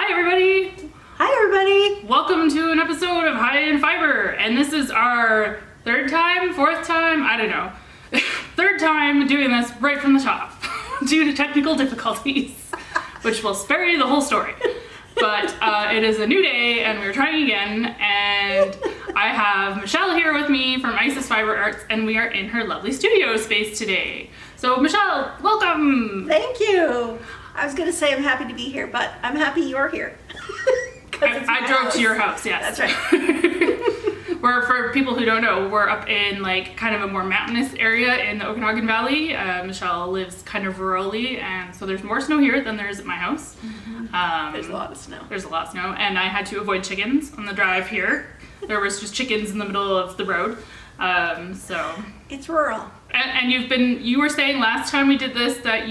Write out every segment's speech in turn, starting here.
Hi everybody! Hi everybody! Welcome to an episode of High in Fiber, and this is our third time, fourth time, I don't know. Third time doing this right from the top due to technical difficulties, which will spare you the whole story. But it is a new day and we're trying again, and I have Michele here with me from Isis Fibre Arts, and we are in her lovely studio space today. So Michele, welcome! Thank you! I was going to say I'm happy to be here, but I'm happy you're here. I drove to your house, yes. That's right. For people who don't know, we're up in like kind of a more mountainous area in the Okanagan Valley. Michele lives kind of rurally, and so there's more snow here than there is at my house. Mm-hmm. There's a lot of snow. There's a lot of snow, and I had to avoid chickens on the drive here. There was just chickens in the middle of the road. So it's rural. And you were saying last time we did this that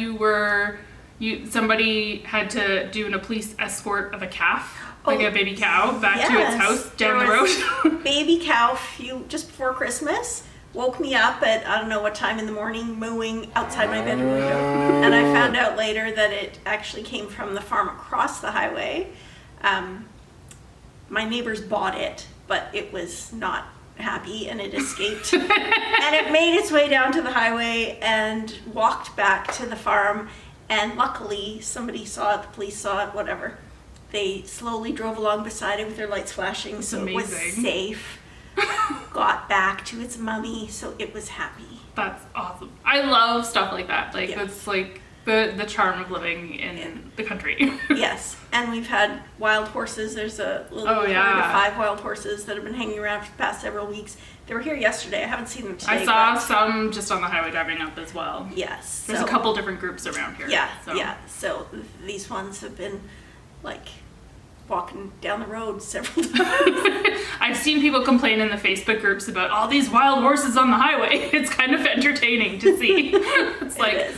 somebody had to do a police escort of a calf. Like a baby cow back to its house down the road. Baby cow just before Christmas woke me up at I don't know what time in the morning mooing outside my bedroom window, and I found out later that it actually came from the farm across the highway. My neighbors bought it, but it was not happy and it escaped and it made its way down to the highway and walked back to the farm, and luckily somebody saw it, the police saw it, whatever. They slowly drove along beside it with their lights flashing, so it was safe. Got back to its mummy, so it was happy. That's awesome. I love stuff like that. Like, that's like the charm of living in the country. Yes, and we've had wild horses. There's a little herd of 5 wild horses that have been hanging around for the past several weeks. They were here yesterday. I haven't seen them today. I saw some just on the highway driving up as well. Yes. There's a couple different groups around here. Yeah, So these ones have been like walking down the road several times. I've seen people complain in the Facebook groups about all these wild horses on the highway. It's kind of entertaining to see. It's like,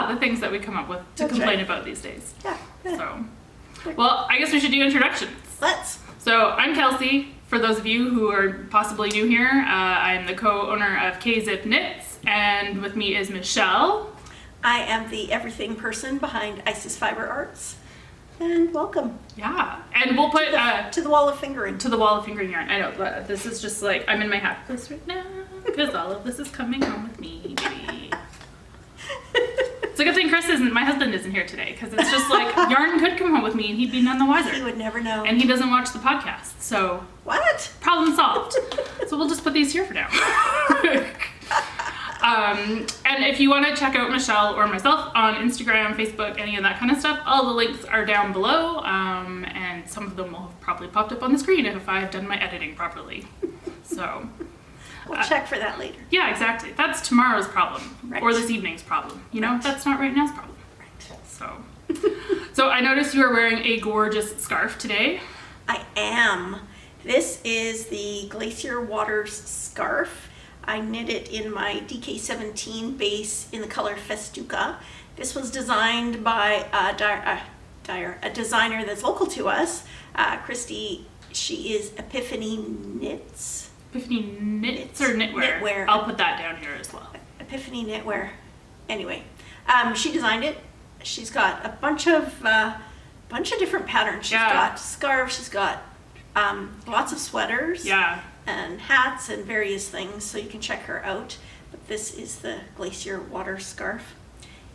the things that we come up with to complain about these days. Yeah. So, well, I guess we should do introductions. Let's. So I'm Kelsey. For those of you who are possibly new here, I'm the co-owner of K-Zip Knits, and with me is Michele. I am the everything person behind Isis Fibre Arts. And welcome. Yeah, and we'll put to the wall of fingering. To the wall of fingering yarn. I know, but this is just like I'm in my happy place right now because all of this is coming home with me, baby. It's a good thing my husband isn't here today, because it's just like yarn could come home with me and he'd be none the wiser. He would never know. And he doesn't watch the podcast, so what? Problem solved. So we'll just put these here for now. And if you want to check out Michele or myself on Instagram, Facebook, any of that kind of stuff, all the links are down below, and some of them will have probably popped up on the screen if I have done my editing properly. So we'll check for that later. Yeah, exactly. That's tomorrow's problem, right. Or this evening's problem. You know, that's not right now's problem. Right. So I noticed you are wearing a gorgeous scarf today. I am. This is the Glacier Waters scarf. I knit it in my DK17 base in the color FESTUCA. This was designed by a designer that's local to us, Christy. She is Epiphany Knits. Epiphany Knits or Knitwear? Knitwear. I'll put that down here as well. Epiphany Knitwear. Anyway, she designed it. She's got a bunch of different patterns. She's got scarves. She's got lots of sweaters. Yeah. And hats and various things, so you can check her out. But this is the Glacier Water Scarf.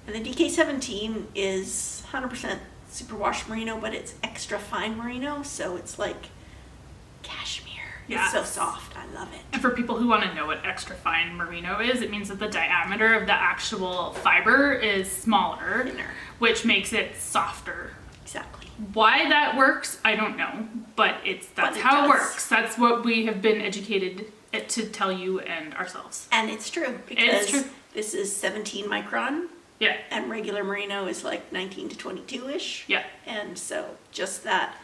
And the DK17 is 100% superwash merino, but it's extra fine merino, so it's like cashmere. It's so soft. I love it. And for people who want to know what extra fine merino is, it means that the diameter of the actual fiber is smaller, thinner, which makes it softer. Exactly. Why that works, I don't know, but that's how it works. That's what we have been educated to tell you and ourselves. And it's true, because this is 17 micron. Yeah. And regular merino is like 19 to 22-ish. Yeah. And so just that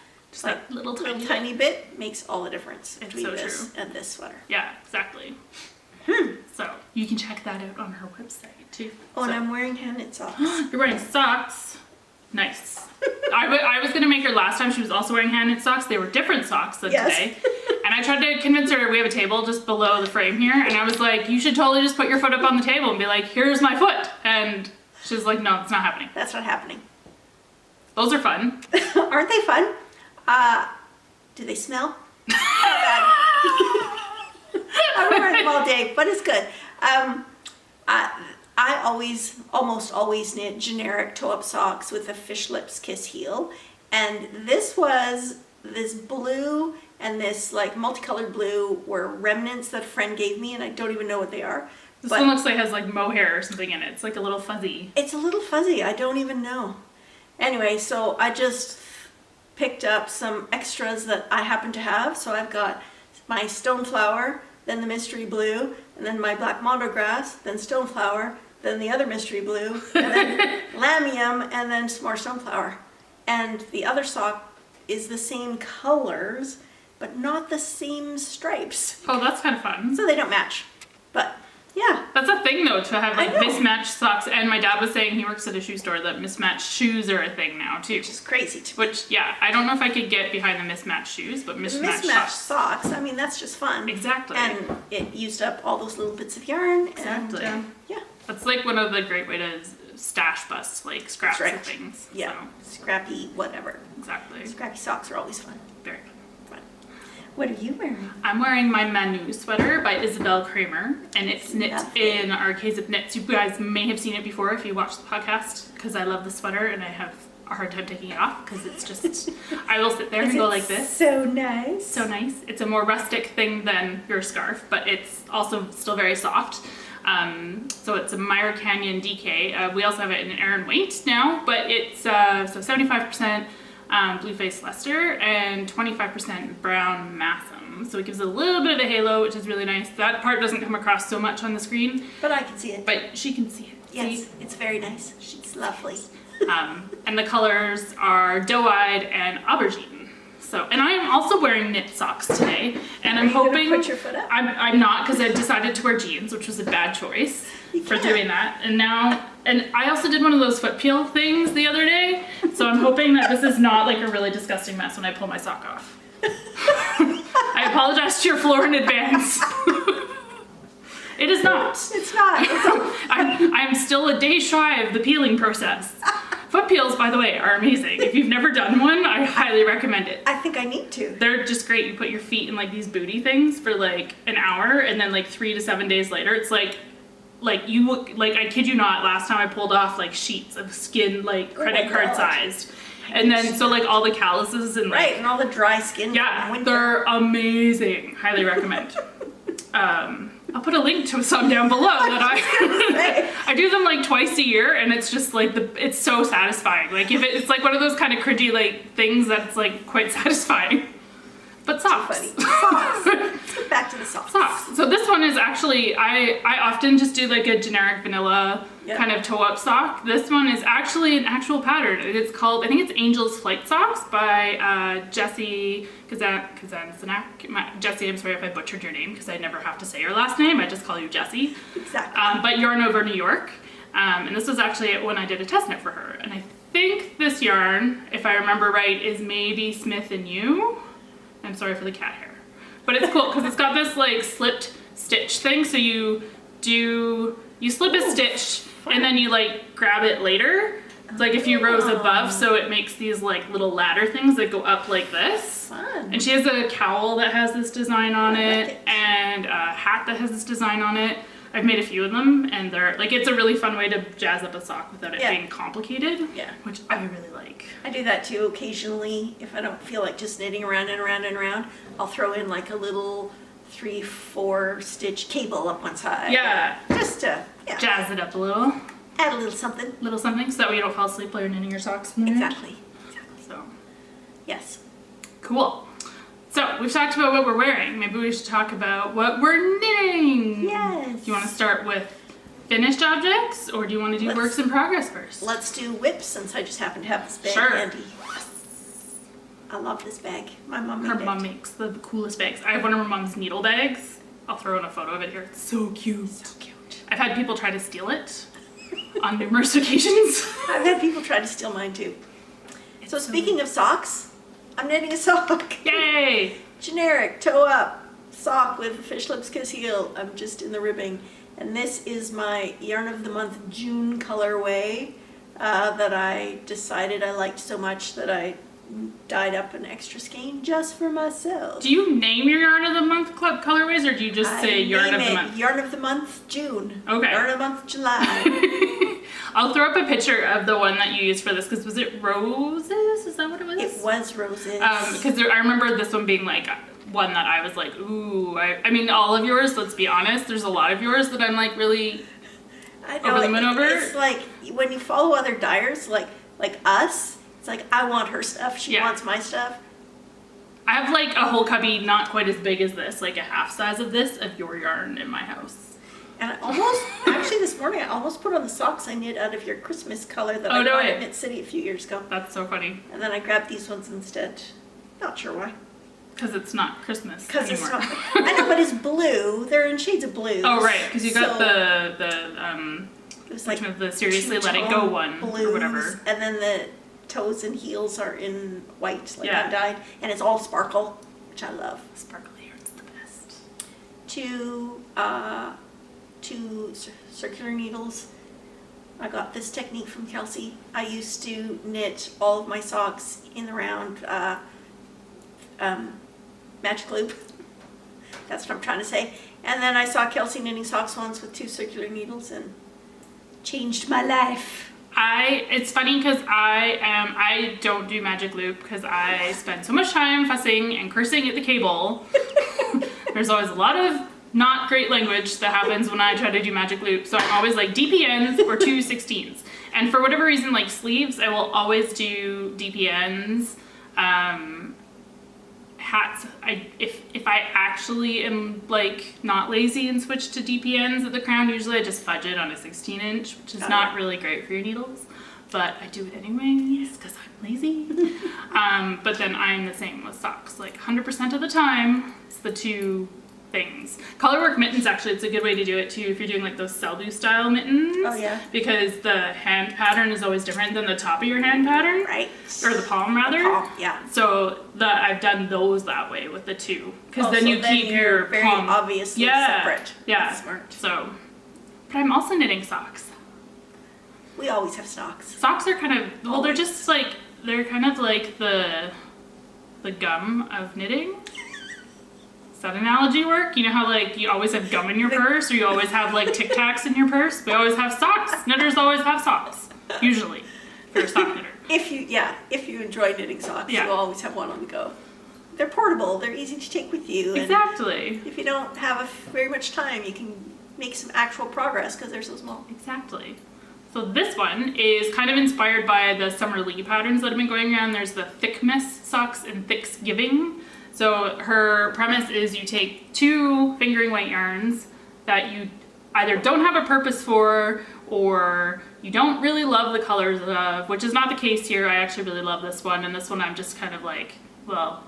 little tiny bit makes all the difference between this and this sweater. Yeah, exactly. So you can check that out on her website too. Oh, and I'm wearing hand-knit socks. You're wearing socks? Nice. I was gonna make her last time she was also wearing hand-knit socks. They were different socks than today. And I tried to convince her, we have a table just below the frame here, and I was like, you should totally just put your foot up on the table and be like, here's my foot. And she's like, no, it's not happening. That's not happening. Those are fun. Aren't they fun? Do they smell? Not bad. I've been wearing them all day, but it's good. I almost always knit generic toe-up socks with a fish lips kiss heel, and this blue and this like multicolored blue were remnants that a friend gave me, and I don't even know what they are. This one looks like it has like mohair or something in it. It's like a little fuzzy. It's a little fuzzy. I don't even know. Anyway, so I just picked up some extras that I happen to have. So I've got my stoneflower, then the mystery blue, and then my black mondograss, then stoneflower, then the other mystery blue, and then lamium, and then some more stoneflower. And the other sock is the same colors, but not the same stripes. Oh, that's kind of fun. So they don't match. But yeah. That's a thing though, to have like mismatched socks. And my dad was saying he works at a shoe store that mismatched shoes are a thing now too. Which is crazy to me. Which, yeah, I don't know if I could get behind the mismatched shoes, but mismatched socks. I mean, that's just fun. Exactly. And it used up all those little bits of yarn. Exactly. And, yeah. That's like one of the great way to stash bust, like scraps of things. Yeah. So. Scrappy whatever. Exactly. Scrappy socks are always fun. Very fun. What are you wearing? I'm wearing my Manou sweater by Isabell Kraemer, and it's knit in our Case of Knits. You guys may have seen it before if you watched the podcast, because I love the sweater and I have a hard time taking it off because it's just, I will sit there and go like this. So nice. So nice. It's a more rustic thing than your scarf, but it's also still very soft. So it's a Myra Canyon DK. We also have it in an Aran weight now, but it's so 75% blue face Leicester and 25% brown Massam. So it gives it a little bit of a halo, which is really nice. That part doesn't come across so much on the screen. But I can see it. But she can see it. Yes, see? it's very nice. She's lovely. And the colors are doe-eyed and aubergine. So, and I am also wearing knit socks today, and I'm hoping. Put your foot up? I'm not, because I decided to wear jeans, which was a bad choice for doing that. And now, and I also did one of those foot peel things the other day, so I'm hoping that this is not like a really disgusting mess when I pull my sock off. I apologize to your floor in advance. It is not. It's not. I'm still a day shy of the peeling process. Foot peels, by the way, are amazing. If you've never done one, I highly recommend it. I think I need to. They're just great. You put your feet in like these booty things for like an hour, and then like 3 to 7 days later, it's like you look like, I kid you not, last time I pulled off like sheets of skin, like credit card sized. And then so like all the calluses and like, and all the dry skin. Yeah, they're amazing. Highly recommend. I'll put a link to some down below that I do them like twice a year, and it's just like it's so satisfying. Like if it's like one of those kind of cringy like things that's like quite satisfying. But socks. So socks. Let's get back to the socks. Socks. So this one is actually, I often just do like a generic vanilla kind of toe-up sock. This one is actually an actual pattern. It's called, I think it's Angel's Flight Socks by Jessie Kazansanak. Jessie, I'm sorry if I butchered your name because I never have to say your last name. I just call you Jessie. Exactly. But Yarn Over New York. And this was actually when I did a test knit for her. And I think this yarn, if I remember right, is maybe Smith & You. I'm sorry for the cat hair. But it's cool because it's got this like slipped stitch thing. So you slip a stitch and then you like grab it later. It's like a few rows above, so it makes these like little ladder things that go up like this. Fun. And she has a cowl that has this design on it and a hat that has this design on it. I've made a few of them, and they're like, it's a really fun way to jazz up a sock without it being complicated. Yeah. Which I really like. I do that too occasionally. If I don't feel like just knitting around and around and around, I'll throw in like a little 3-4 stitch cable up one side. Yeah. Just to jazz it up a little. Add a little something. So that way you don't fall asleep while you're knitting your socks. Exactly. So. Yes. Cool. So we've talked about what we're wearing. Maybe we should talk about what we're knitting. Yes. Do you want to start with finished objects, or do you want to do works in progress first? Let's do whips, since I just happen to have this bag handy. I love this bag. My mom made it. Her mom makes the coolest bags. I have one of her mom's needle bags. I'll throw in a photo of it here. It's so cute. So cute. I've had people try to steal it on numerous occasions. I've had people try to steal mine too. So speaking of socks, I'm knitting a sock. Yay! Generic toe up sock with a fish lips kiss heel. I'm just in the ribbing. And this is my Yarn of the Month June colorway that I decided I liked so much that I dyed up an extra skein just for myself. Do you name your yarn of the month club colorways, or do you just say yarn of the month? Yarn of the month, June. Okay. Yarn of the month, July. I'll throw up a picture of the one that you used for this, because was it roses? Is that what it was? It was roses. Because I remember this one being like one that I was like, ooh. I mean, all of yours, let's be honest, there's a lot of yours that I'm like really over the moon over. It's like when you follow other dyers, like us, it's like, I want her stuff, she wants my stuff. I have like a whole cubby not quite as big as this, like a half size of this, of your yarn in my house. And I almost, actually this morning, I almost put on the socks I knit out of your Christmas color that I got at Knit City a few years ago. That's so funny. And then I grabbed these ones instead. Not sure why. Because it's not Christmas Because it's anymore. not. I know, but it's blue. They're in shades of blue. Oh, right, because you got it was like the Seriously Let It Go one, blues, or whatever. And then the toes and heels are in white, like undyed, and it's all sparkle, which I love. Sparkly yarn's the best. Two circular needles. I got this technique from Kelsey. I used to knit all of my socks in the round magic loop. That's what I'm trying to say. And then I saw Kelsey knitting socks once with 2 circular needles and changed my life. It's funny because I don't do magic loop because I spend so much time fussing and cursing at the cable. There's always a lot of not great language that happens when I try to do magic loop. So I'm always like DPNs or 2/16s. And for whatever reason, like sleeves, I will always do DPNs. Hats, if I actually am like not lazy and switch to DPNs at the crown, usually I just fudge it on a 16-inch, which is not really great for your needles, but I do it anyways because I'm lazy. But then I'm the same with socks, like 100% of the time it's the 2 things. Colorwork mittens, actually, it's a good way to do it too if you're doing like those Selbu style mittens. Oh yeah. Because the hand pattern is always different than the top of your hand pattern. Right. Or the palm rather. The palm, yeah. So I've done those that way with the 2. Because then you keep your very palm obviously separate. Yeah. That's smart. So, but I'm also knitting socks. We always have socks. Socks are kind of, well, they're just like, they're kind of like the gum of knitting. Does that analogy work? You know how like you always have gum in your purse, or you always have like Tic Tacs in your purse? We always have socks. Knitters always have socks. Usually. If you're a sock knitter. If you enjoy knitting socks, you always have one on the go. They're portable, they're easy to take with you. Exactly. And if you don't have very much time, you can make some actual progress because they're so small. Exactly. So this one is kind of inspired by the Summer Lee patterns that have been going around. There's the Thickmas socks and Thicksgiving. So her premise is you take 2 fingering weight yarns that you either don't have a purpose for or you don't really love the colors of, which is not the case here. I actually really love this one, and this one I'm just kind of like, well,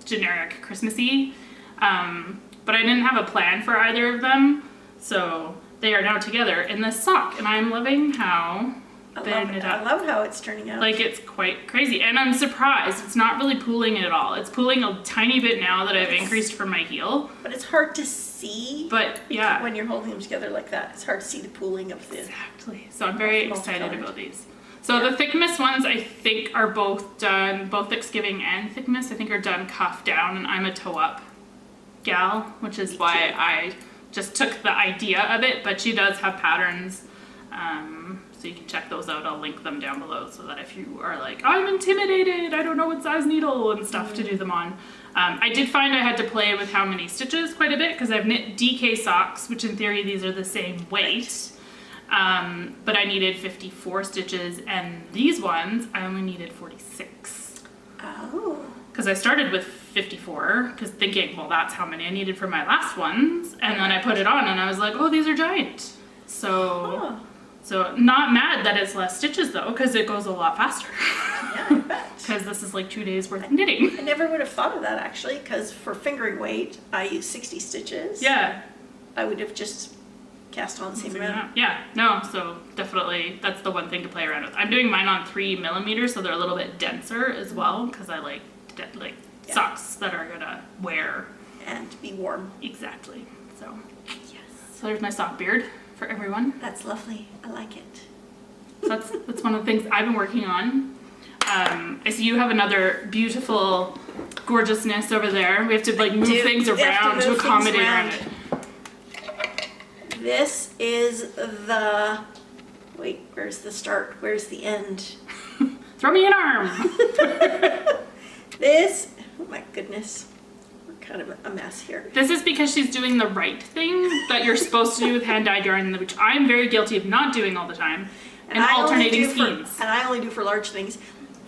generic Christmassy. But I didn't have a plan for either of them, so they are now together in this sock, and I'm loving how they knit up. I love how it's turning out. Like, it's quite crazy, and I'm surprised. It's not really pooling at all. It's pooling a tiny bit now that I've increased from my heel. But it's hard to see. But, yeah. When you're holding them together like that, it's hard to see the pooling of the... Exactly. So I'm very excited about these. So the Thickmas ones, I think, are both done, both Thicksgiving and Thickmas, I think are done cuff down, and I'm a toe up gal, which is why I just took the idea of it, but she does have patterns. So you can check those out. I'll link them down below so that if you are like, I'm intimidated, I don't know what size needle and stuff to do them on. I did find I had to play with how many stitches quite a bit because I've knit DK socks, which in theory these are the same weight. But I needed 54 stitches, and these ones I only needed 46. Oh. Because I started with 54, because thinking, well, that's how many I needed for my last ones, and then I put it on and I was like, oh, these are giant. So... So not mad that it's less stitches though, because it goes a lot faster. Yeah, I bet. Because this is like 2 days worth of knitting. I never would have thought of that actually, because for fingering weight, I use 60 stitches. Yeah. I would have just cast on the same amount. Yeah, no, so definitely that's the one thing to play around with. I'm doing mine on 3mm, so they're a little bit denser as well, because I like socks that are gonna wear. And be warm. Exactly, so yes. So there's my sock beard for everyone. That's lovely. I like it. So that's one of the things I've been working on. I see you have another beautiful gorgeousness over there. We have to like move things We have to around to move accommodate things around around. it. This is the, wait, where's the start? Where's the end? Throw me an arm. This, oh my goodness, we're kind of a mess here. This is because she's doing the right thing that you're supposed to do with hand-dyed yarn, which I'm very guilty of not doing all the time, and alternating skeins. And I only do for large things.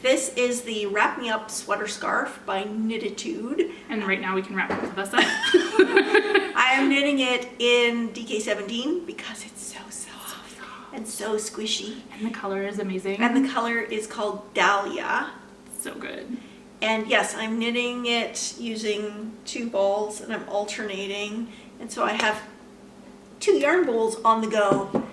This is the Wrap Me Up Sweater Scarf by Knitatude. And right now we can wrap both of us up. I am knitting it in DK17 because it's so soft and so squishy. And the color is amazing. And the color is called Dahlia. So good. And yes, I'm knitting it using 2 balls and I'm alternating. And so I have 2 yarn bowls on the go.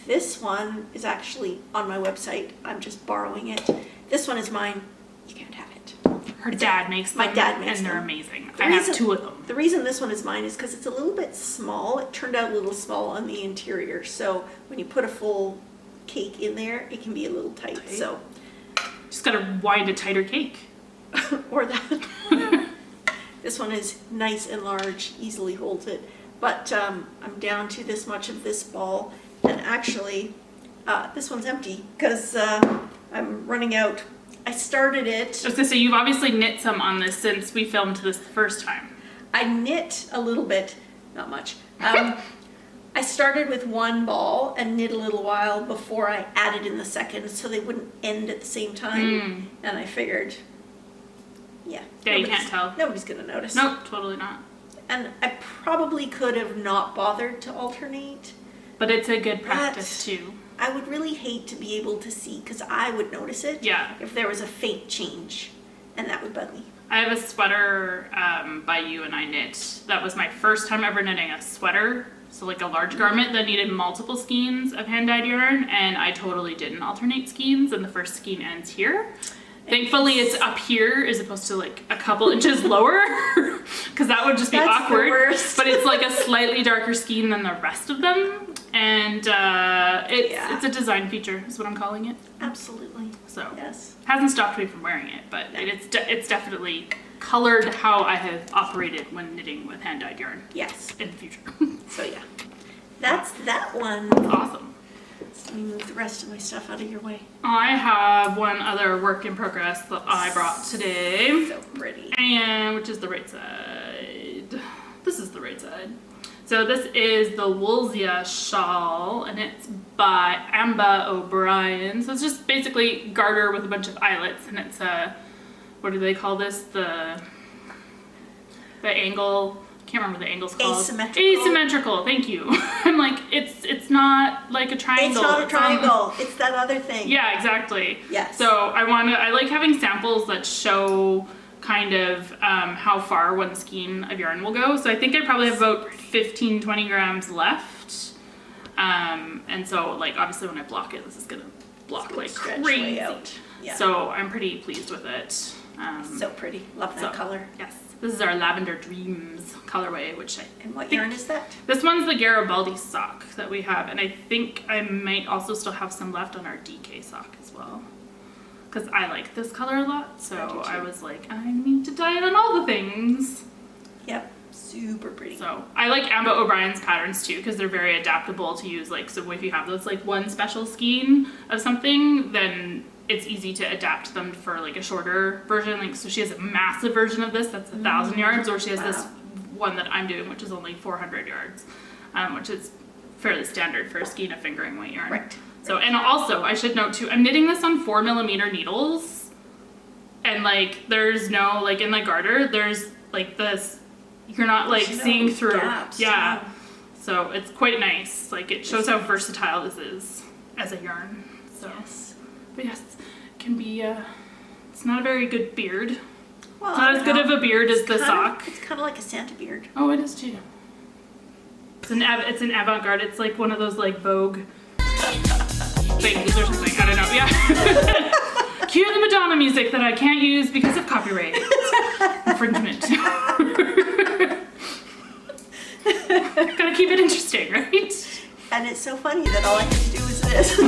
This one is actually on my website. I'm just borrowing it. This one is mine. You can't have it. Her dad makes them. My dad makes and them. they're amazing. I have 2 of them. The reason this one is mine is because it's a little bit small. It turned out a little small on the interior. So when you put a full cake in there, it can be a little tight. So just gotta wind a tighter cake. or that. This one is nice and large, easily holds it. But I'm down to this much of this ball. And actually, this one's empty because I'm running out. I started it. I was gonna say, you've obviously knit some on this since we filmed this the first time. I knit a little bit, not much. I started with 1 ball and knit a little while before I added in the second so they wouldn't end at the same time. And I figured, yeah, you can't tell. Nobody's gonna notice. Nope, totally not. And I probably could have not bothered to alternate. But it's a good practice too. I would really hate to be able to see, because I would notice it if there was a faint change, and that would bug me. I have a sweater by You and I Knit. That was my first time ever knitting a sweater. So like a large garment that needed multiple skeins of hand-dyed yarn, and I totally didn't alternate skeins, and the first skein ends here. Thankfully, it's up here as opposed to like a couple inches lower, because that would just be awkward. But it's like a slightly darker skein than the rest of them, and it's a design feature, is what I'm calling it. Absolutely. So yes, hasn't stopped me from wearing it, but it's definitely colored how I have operated when knitting with hand-dyed yarn. Yes, in the future. So yeah, that's that one. Awesome. Let me move the rest of my stuff out of your way. I have one other work in progress that I brought today. So pretty. And which is the right side. This is the right side. So this is the Woollsia shawl, and it's by Ambah O'Brien. So it's just basically garter with a bunch of eyelets, and it's a, what do they call this? The angle. Can't remember the angle's called. Asymmetrical, thank you. I'm like, it's not like a triangle. It's not a triangle. It's that other thing. Yeah, exactly. Yes. So I like having samples that show kind of how far one skein of yarn will go. So I think I probably have about 15, 20 grams left. And so like, obviously when I block it, this is gonna block like crazy. Out. Yeah. So I'm pretty pleased with it. So pretty. Love that color. Yes. This is our Lavender Dreams colorway, which And what yarn is that? This one's the Garibaldi sock that we have, and I think I might also still have some left on our DK sock as well. Because I like this color a lot, so I was like, I need to dye it on all the things. Yep, super pretty. So I like Ambah O'Brien's patterns too, because they're very adaptable to use. Like, so if you have those like one special skein of something, then it's easy to adapt them for like a shorter version. Like, so she has a massive version of this that's 1,000 yards, or she has this one that I'm doing, which is only 400 yards, which is fairly standard for a skein of fingering weight yarn. Right. So, and also I should note too, I'm knitting this on 4mm needles, and like there's no, like in the garter, there's like this, you're not like seeing through. Gaps, yeah. So it's quite nice. Like it shows how versatile this is as a yarn. So. Yes. But yes, it can be, it's not a very good beard. Well, it's not as good of a beard as the sock. It's kind of like a Santa beard. Oh, it is too. It's an avant-garde. It's like one of those like Vogue things or something. I don't know. Yeah. Cue the Madonna music that I can't use because of copyright infringement. Gotta keep it interesting, right? And it's so funny that all I have to do is this.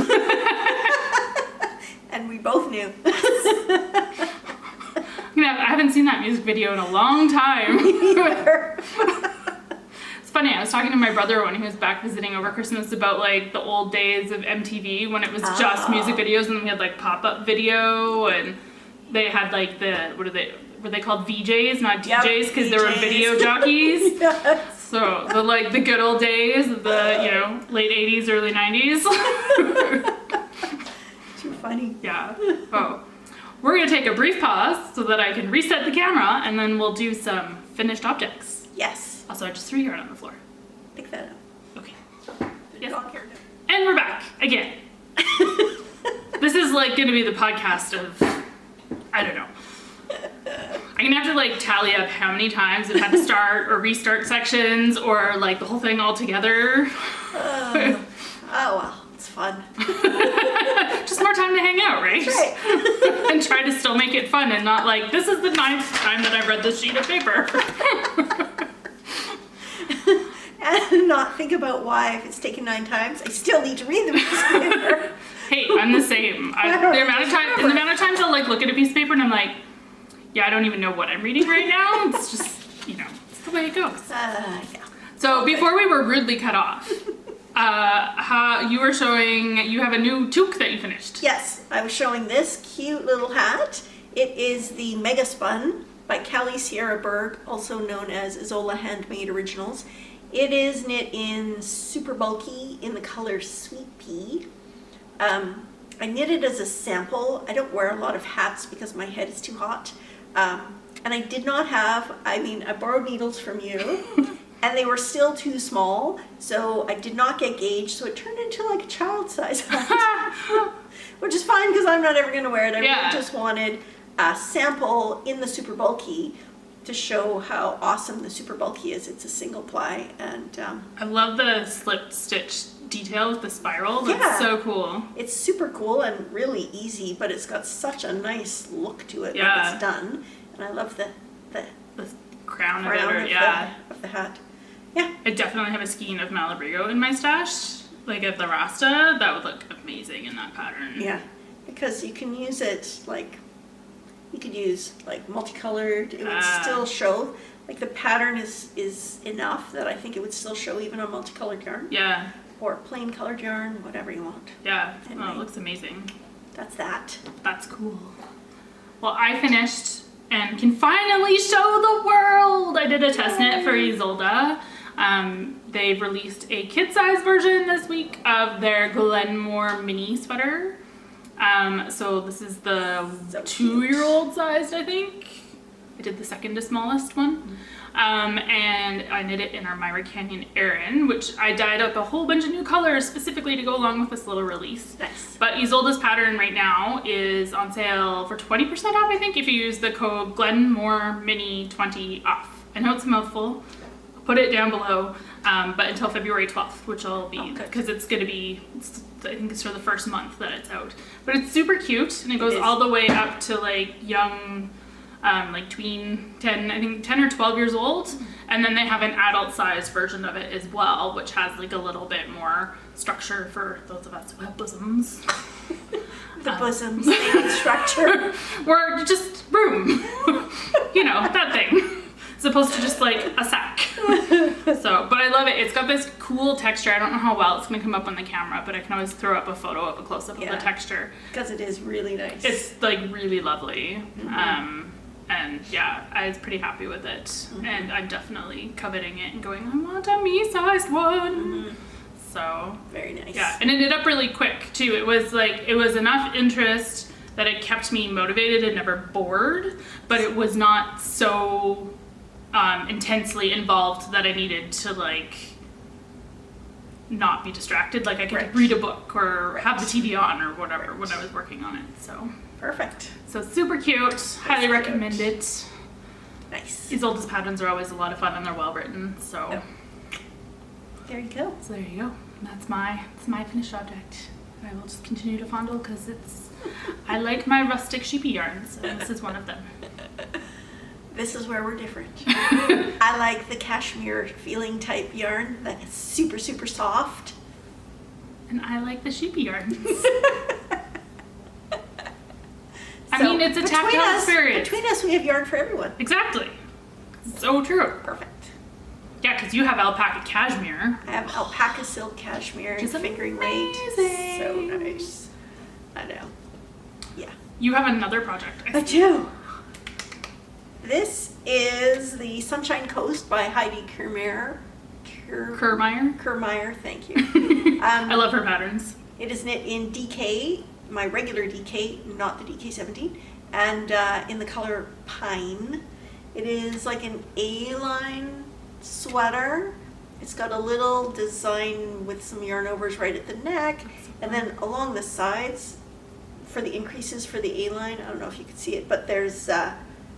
And we both knew. I haven't seen that music video in a long time. It's funny, I was talking to my brother when he was back visiting over Christmas about like the old days of MTV when it was just music videos, and then we had like pop-up video, and they had like were they called VJs, not DJs, because there were video jockeys. Yes. So the good old days of the late 80s, early 90s. Too funny. Yeah. Oh. We're going to take a brief pause so that I can reset the camera, and then we'll do some finished objects. Yes. Also, I just threw yarn on the floor. Pick that up. Okay. Yes. And we're back again. This is like going to be the podcast of, I don't know. I'm going to have to like tally up how many times I've had to start or restart sections or like the whole thing all together. Oh well. It's fun. Just more time to hang out, right? That's right. And try to still make it fun and not like, this is the 9th time that I've read this sheet of paper. And not think about why, if it's taken 9 times, I still need to read the piece of paper. Hey, I'm the same. The amount of times I'll like look at a piece of paper and I'm like, yeah, I don't even know what I'm reading right now. It's just, it's the way it goes. Yeah. So before we were rudely cut off, how you were showing, you have a new toque that you finished. Yes, I was showing this cute little hat. It is the Mega Spun by Kelsey Berg, also known as Ysolda Handmade Originals. It is knit in super bulky in the color Sweet Pea. I knit it as a sample. I don't wear a lot of hats because my head is too hot. And I did not have, I borrowed needles from you. And they were still too small, so I did not get gauged, so it turned into like a child size hat. Which is fine because I'm not ever going to wear it. I really just wanted a sample in the super bulky to show how awesome the super bulky is. It's a single ply, and I love the slip stitch detail with the spiral. That's so cool. It's super cool and really easy, but it's got such a nice look to it when it's done. And I love the crown of the hat. Yeah. I definitely have a skein of Malabrigo in my stash, like of the Rasta. That would look amazing in that pattern. Yeah, because you can use it you could use like multicolored. It would still show. Like the pattern is enough that I think it would still show even on multicolored yarn. Yeah. Or plain colored yarn, whatever you want. Yeah. Well, it looks amazing. That's that. That's cool. Well, I finished and can finally show the world. I did a test knit for Ysolda. They've released a kid-size version this week of their Glenmore mini sweater. So this is the 2-year-old sized, I think. I did the second to smallest one. And I knit it in our Myra Canyon Erin, which I dyed up a whole bunch of new colors specifically to go along with this little release. Nice. But Ysolda's pattern right now is on sale for 20% off, I think, if you use the code Glenmore Mini 20 off. I know it's a mouthful. I'll put it down below, but until February 12th, which I'll be, because it's going to be, I think it's for the first month that it's out. But it's super cute, and it goes all the way up to like young, like tween 10 or 12 years old, and then they have an adult sized version of it as well, which has like a little bit more structure for those of us who have bosoms. The bosoms, the structure. Or just room. That thing. As opposed to just like a sack. So, but I love it. It's got this cool texture. I don't know how well it's going to come up on the camera, but I can always throw up a photo of a close-up of the texture. Because it is really nice. It's like really lovely. And yeah, I was pretty happy with it. And I'm definitely coveting it and going, I want a me-sized one. So very nice. Yeah, and it ended up really quick too. It was enough interest that it kept me motivated and never bored, but it was not so intensely involved that I needed to like not be distracted. Like I could read a book or have the TV on or whatever when I was working on it. So perfect. So super cute. Highly recommend it. Nice. Ysolda's patterns are always a lot of fun and they're well written. So there you go. So there you go. That's my finished object. I will just continue to fondle because I like my rustic sheepy yarns, and this is one of them. This is where we're different. I like the cashmere feeling type yarn that is super, super soft. And I like the sheepy yarns. mean, it's a tactile experience. Between us, we have yarn for everyone. Exactly. So true. Perfect. Yeah, because you have alpaca cashmere. I have alpaca silk cashmere and fingering weight. So nice. I know. Yeah. You have another project. I do. This is the Sunshine Coast by Heidi Kirrmaier. Kirrmaier, thank you. I love her patterns. It is knit in DK, my regular DK, not the DK17, and in the color Pine. It is like an A-line sweater. It's got a little design with some yarn overs right at the neck, and then along the sides for the increases for the A-line, I don't know if you can see it, but there's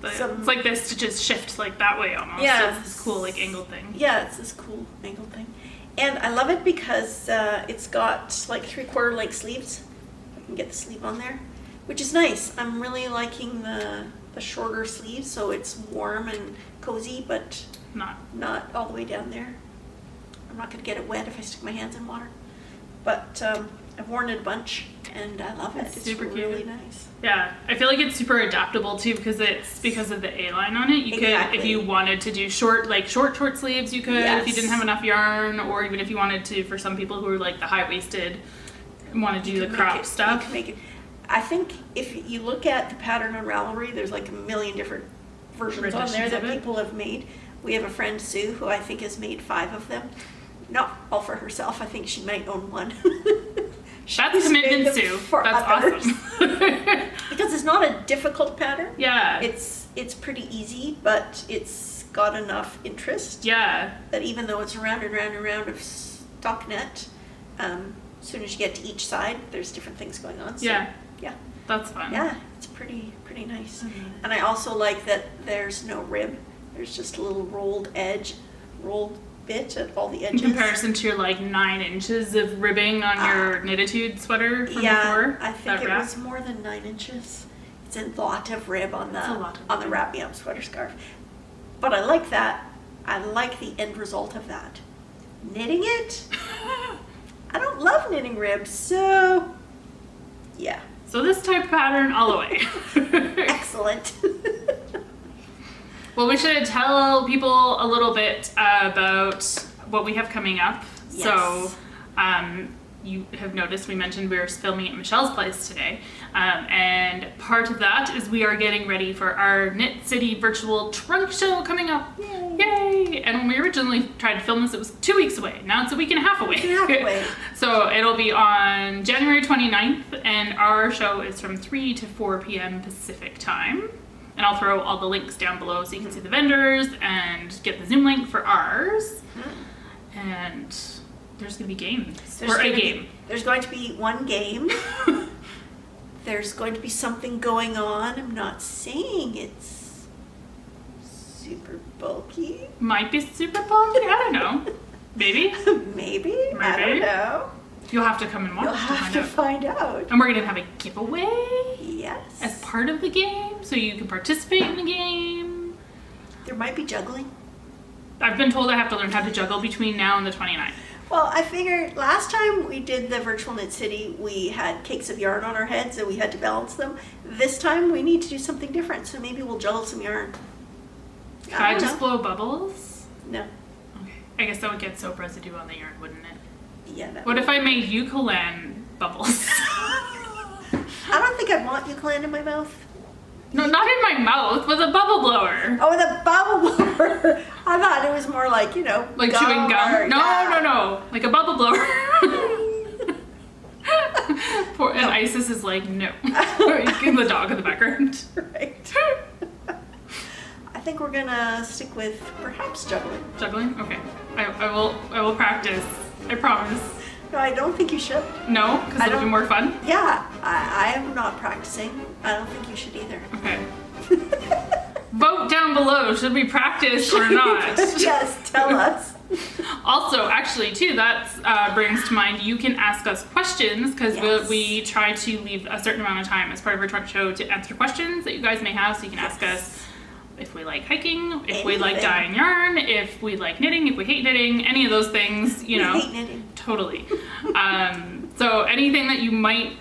it's like the stitches shift like that way almost. Yeah. So it's this cool like angled thing. Yeah, it's this cool angled thing. And I love it because it's got like 3/4 length sleeves. I can get the sleeve on there, which is nice. I'm really liking the shorter sleeves, so it's warm and cozy, but not all the way down there. I'm not going to get it wet if I stick my hands in water. But I've worn it a bunch, and I love it. It's super really cute. Nice. Yeah, I feel like it's super adaptable too because of the A-line on it. You could, if you wanted to do short sleeves, you could. If you didn't have enough yarn, or even if you wanted to, for some people who are like the high-waisted, want to do the crop stuff. Make it. I think if you look at the pattern on Ravelry, there's like a million different versions on there that people have made. We have a friend, Sue, who I think has made 5 of them. Not all for herself. I think she might own one. That's commitment, Sue. That's awesome. Because it's not a difficult pattern. Yeah. It's pretty easy, but it's got enough interest. Yeah. That even though it's around and round and round of stockinette, as soon as you get to each side, there's different things going on. So, yeah. Yeah. That's fun. Yeah, it's pretty nice. Mm-hmm. And I also like that there's no rib. There's just a little rolled bit at all the edges. In comparison to your like 9 inches of ribbing on your Knitatude sweater from before. I think it was more than 9 inches. It's a lot of rib on the Wrap Me Up sweater scarf. But I like that. I like the end result of that. Knitting it, I don't love knitting ribs, so yeah. So this type of pattern all the way. Excellent. Well, we should tell people a little bit about what we have coming up. Yes. So, you have noticed we mentioned we were filming at Michele's place today. And part of that is we are getting ready for our Knit City virtual trunk show coming up. Yay! And when we originally tried to film this, it was 2 weeks away. Now it's a week and a half away. So it'll be on January 29th, and our show is from 3 to 4 p.m. Pacific time. And I'll throw all the links down below so you can see the vendors and get the Zoom link for ours. And there's going to be games. There's going to be one game. There's going to be something going on. I'm not saying it's super bulky. Might be super bulky. I don't know. Maybe. Maybe. I don't know. You'll have to come and watch. You'll have to find out. And we're going to have a giveaway. Yes. As part of the game, so you can participate in the game. There might be juggling. I've been told I have to learn how to juggle between now and the 29th. Well, I figured last time we did the virtual Knit City, we had cakes of yarn on our heads and we had to balance them. This time we need to do something different, so maybe we'll juggle some yarn. Could I just blow bubbles? No. Okay. I guess that would get soap residue on the yarn, wouldn't it? Yeah. What if I made Eucalan bubbles? I don't think I want Eucalan in my mouth. No, not in my mouth, with a bubble blower. Oh, with a bubble blower. I thought it was more like, like chewing gum. No, like a bubble blower. And Isis is like, no. In the dog in the background. Right. I think we're gonna stick with perhaps juggling. Juggling? Okay. I will practice. I promise. No, I don't think you should. No? Because it'll be more fun? Yeah. I am not practicing. I don't think you should either. Okay. Vote down below. Should we practice or not? Yes, tell us. Also, actually, too, that brings to mind, you can ask us questions, because we try to leave a certain amount of time as part of our trunk show to answer questions that you guys may have, so you can ask us if we like hiking, if we like dyeing yarn, if we like knitting, if we hate knitting, any of those things, We hate knitting. Totally. So anything that you might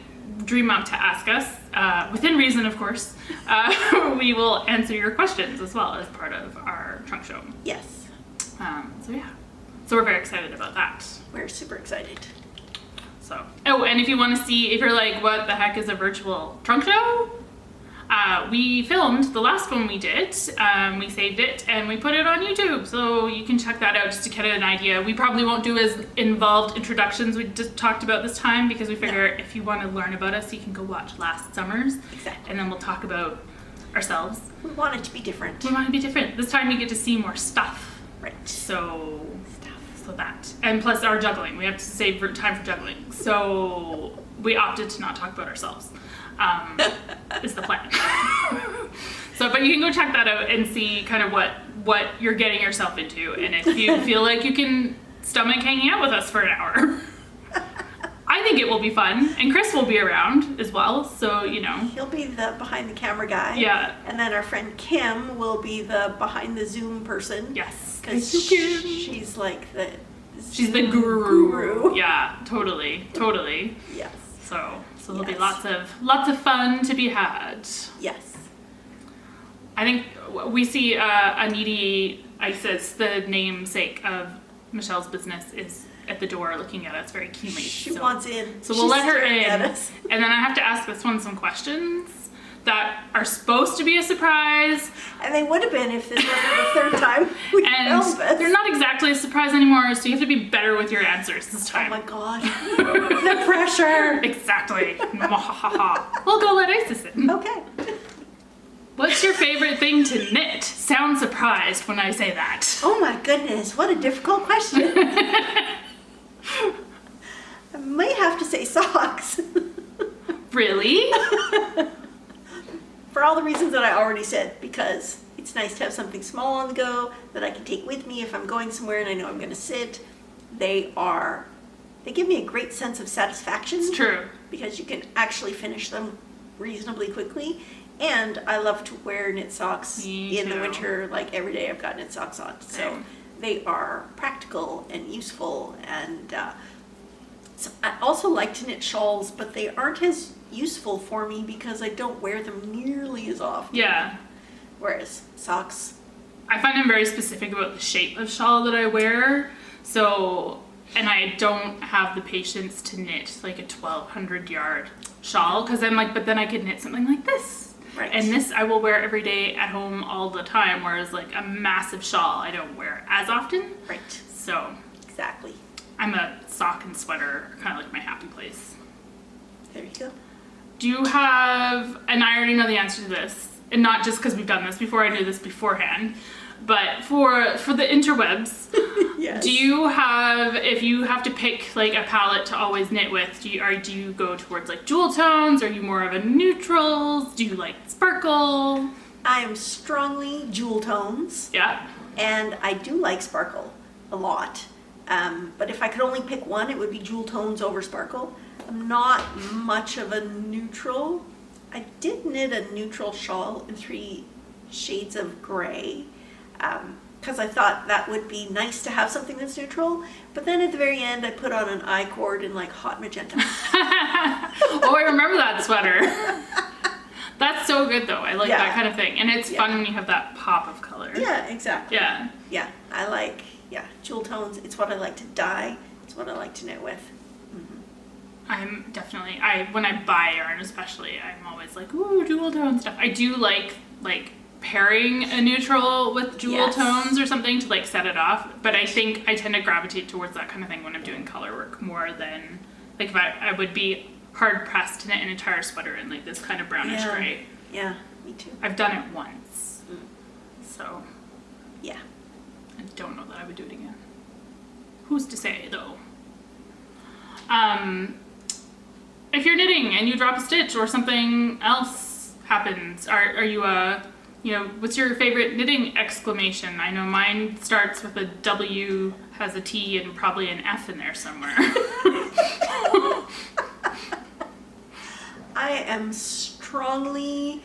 dream up to ask us, within reason, of course, we will answer your questions as well as part of our trunk show. Yes. So yeah, so we're very excited about that. We're super excited. So, oh, and if you want to see, if you're like, what the heck is a virtual trunk show? We filmed the last one we did, we saved it, and we put it on YouTube, so you can check that out just to get an idea. We probably won't do as involved introductions we just talked about this time, because we figure if you want to learn about us, you can go watch last summer's. Exactly. And then we'll talk about ourselves. We want it to be different. We want to be different. This time you get to see more stuff. Right. So that. And plus our juggling. We have to save time for juggling. So we opted to not talk about ourselves. Is the plan. So, but you can go check that out and see kind of what you're getting yourself into. And if you feel like you can stomach hanging out with us for an hour, I think it will be fun. And Chris will be around as well. So, you know. He'll be the behind the camera guy. Yeah. And then our friend Kim will be the behind the Zoom person. Yes. Because she's like the She's the guru. Yeah, totally. Yes. So there'll be lots of fun to be had. Yes. I think we see a needy Isis, the namesake of Michelle's business, is at the door looking at us very keenly. She wants in. So we'll let her in. And then I have to ask this one some questions that are supposed to be a surprise. And they would have been if this wasn't the third time we filmed this. They're not exactly a surprise anymore, so you have to be better with your answers this time. Oh my god. The pressure. Exactly. We'll go let Isis in. Okay. What's your favorite thing to knit? Sound surprised when I say that. Oh my goodness, what a difficult question. I might have to say socks. Really? For all the reasons that I already said, because it's nice to have something small on the go that I can take with me if I'm going somewhere and I know I'm going to sit. They give me a great sense of satisfaction. It's true. Because you can actually finish them reasonably quickly. And I love to wear knit socks in the winter, like every day I've got knit socks on. So they are practical and useful. And so I also like to knit shawls, but they aren't as useful for me because I don't wear them nearly as often. Yeah. Whereas socks. I find I'm very specific about the shape of shawl that I wear. So, and I don't have the patience to knit like a 1,200 yard shawl because I'm like, but then I could knit something like this. Right. And this I will wear every day at home all the time, whereas like a massive shawl I don't wear as often. Right. So. Exactly. I'm a sock and sweater, kind of like my happy place. There you go. Do you have, and I already know the answer to this, and not just because we've done this before, I knew this beforehand, but for the interwebs, yes. Do you have, if you have to pick like a palette to always knit with, do you go towards like jewel tones? Are you more of a neutrals? Do you like sparkle? I am strongly jewel tones. Yeah. And I do like sparkle a lot. But if I could only pick one, it would be jewel tones over sparkle. I'm not much of a neutral. I did knit a neutral shawl in 3 shades of gray because I thought that would be nice to have something that's neutral. But then at the very end, I put on an I-cord in like hot magenta. Oh, I remember that sweater. That's so good though. I like that kind of thing. And it's fun when you have that pop of color. Yeah, exactly. Yeah. Yeah, I like, jewel tones. It's what I like to dye. It's what I like to knit with. I'm definitely, when I buy yarn especially, I'm always like, ooh, jewel tone stuff. I do like pairing a neutral with jewel tones or something to like set it off. But I think I tend to gravitate towards that kind of thing when I'm doing color work more than, like if I would be hard pressed to knit an entire sweater in like this kind of brownish gray. Yeah, me too. I've done it once. So. Yeah. I don't know that I would do it again. Who's to say though? If you're knitting and you drop a stitch or something else happens, are you what's your favorite knitting exclamation? I know mine starts with a W, has a T, and probably an F in there somewhere. I am strongly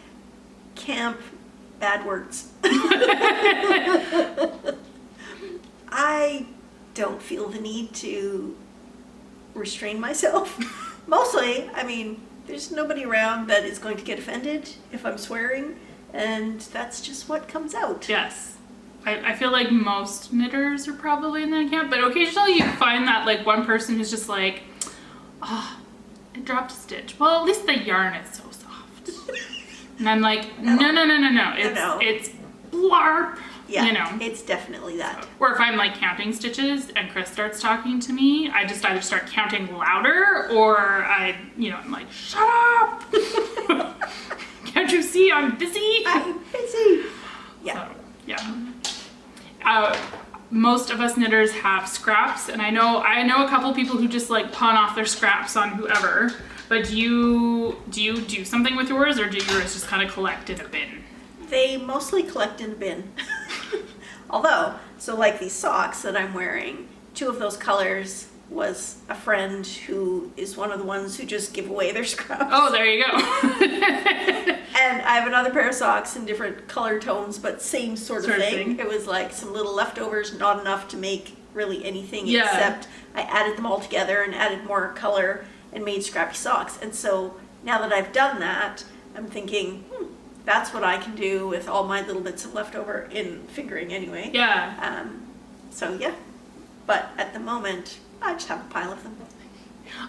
camp bad words. I don't feel the need to restrain myself. Mostly, I mean, There's nobody around that is going to get offended if I'm swearing, and that's just what comes out. Yes. I feel like most knitters are probably in that camp, but occasionally you find that like one person who's just like, oh, I dropped a stitch. Well, at least the yarn is so soft. And I'm like, no. It's blarp. Yeah, you know. it's definitely that. Or if I'm like counting stitches and Chris starts talking to me, I just either start counting louder or I'm like, shut up. Can't you see I'm busy? I'm busy. Yeah. So, yeah. Most of us knitters have scraps, and I know a couple people who just like pawn off their scraps on whoever. But do you do something with yours, or do yours just kind of collect in a bin? They mostly collect in a bin. Although, so like these socks that I'm wearing, 2 of those colors was a friend who is one of the ones who just give away their scraps. Oh, there you go. And I have another pair of socks in different color tones, but same sort of thing. It was like some little leftovers, not enough to make really anything, except I added them all together and added more color and made scrappy socks. And so now that I've done that, I'm thinking, that's what I can do with all my little bits of leftover in fingering anyway. Yeah. So yeah, but at the moment, I just have a pile of them.